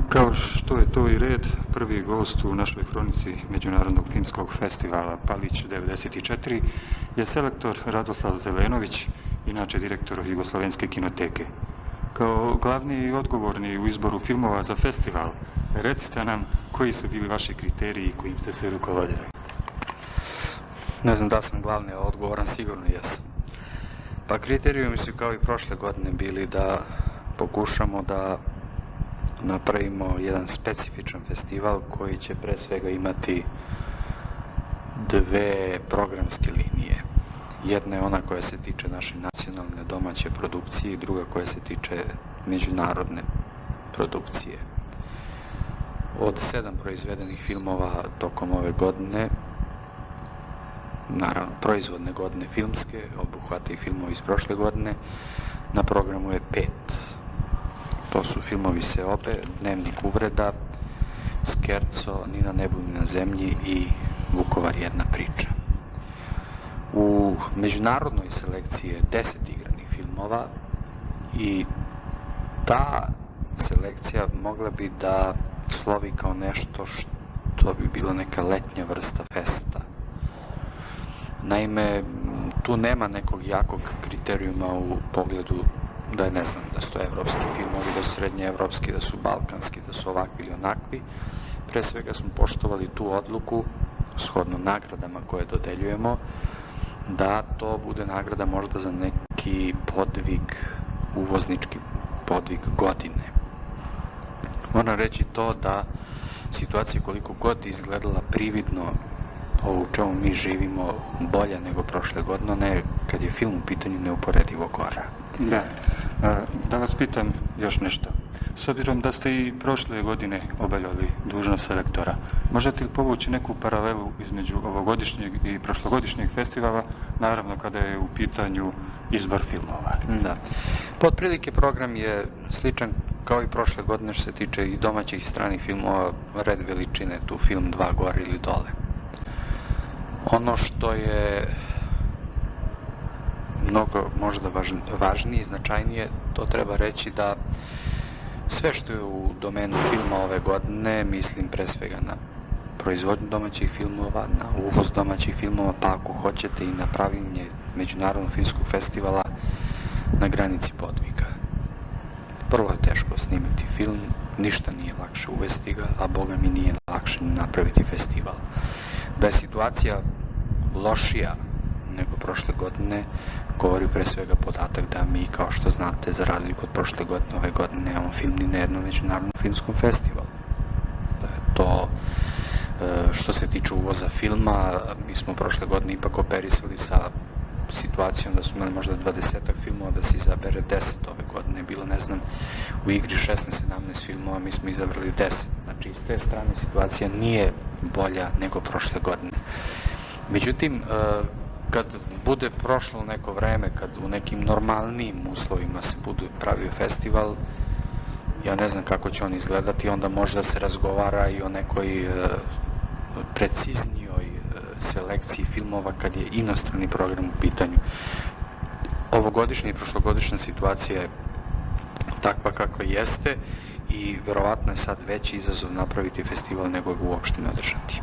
Kao što je to i red, prvi gost u našoj hronici Međunarodnog filmskog festivala Palić 94 je selektor Radoslav Zelenović, inače direktor Jugoslovenske kinoteke. Kao glavni i odgovorni u izboru filmova za festival, recite nam koji su bili vaši kriteriji kojim ste se rukovodili. Ne znam da sam glavni, a odgovoran sigurno jesam. Pa kriterijumi su kao i prošle godine bili da pokušamo da napravimo jedan specifičan festival koji će pre svega imati dve programske linije. Jedna je ona koja se tiče naše nacionalne domaće produkcije i druga koja se tiče međunarodne produkcije. Od 7 proizvedenih filmova tokom ove godine, naravno proizvodne godine filmske, obuhvata i filmovi iz prošle godine, na programu je 5. To su filmovi Seobe, Dnevnik uvreda, Skerco, Ni na nebu ni na zemlji i Vukovar jedna priča. U međunarodnoj selekciji je 10 igranih filmova i ta selekcija mogla bi da slovi kao nešto što bi bilo neka letnja vrsta festa. Naime, tu nema nekog jakog kriterijuma u pogledu da je, ne znam, da su to evropski filmovi, da su srednjeevropski, da su balkanski, da su ovakvi ili onakvi. Pre svega smo poštovali tu odluku, shodno nagradama koje dodeljujemo, da to bude nagrada možda za neki podvig, uvoznički podvig godine. Moram reći to da situacija koliko god izgledala prividno ovo u čemu mi živimo bolja nego prošle godine, ne, kad je film u pitanju neuporedivo gora. Da vas pitam još nešto. S obzirom da ste i prošle godine obavljali dužnost selektora, možete li povući neku paralelu između ovogodišnjeg i prošlogodišnjeg festivala, naravno kada je u pitanju izbor filmova? Da. Otprilike program je sličan kao i prošle godine što se tiče i domaćih i stranih filmova, red veličine, tu film 2 gore ili dole. Ono što je mnogo možda važnije i značajnije, to treba reći da sve što je u domenu filma ove godine, mislim pre svega na proizvodnju domaćih filmova, na uvoz domaćih filmova, pa ako hoćete i na pravljenje Međunarodnog filmskog festivala na granici podviga. Vrlo je teško snimiti film, ništa nije lakše uvesti ga, a boga mi nije lakše napraviti festival. Da je situacija lošija nego prošle godine, govori pre svega podatak da mi, kao što znate, za razliku od prošle godine, ove godine nemamo film ni na jednom međunarodnom filmskom festivalu. Da je to, što se tiče uvoza filma, mi smo prošle godine ipak operisali sa situacijom da smo imali možda 20-ak filmova, da se izabere 10 ove godine. Bilo, ne znam, u igri 16-17 filmova, mi smo izabrali 10. Znači, iz te strane situacija nije bolja nego prošle godine. Međutim, kad bude prošlo neko vreme, kad u nekim normalnijim uslovima se bude pravio festival, ja ne znam kako će on izgledati, onda može da se razgovara i o nekoj preciznijoj selekciji filmova kad je inostrani program u pitanju. Ovogodišnja i prošlogodišnja situacija je takva kakva jeste i verovatno je sad veći izazov napraviti festival nego ga uopšte ne održati.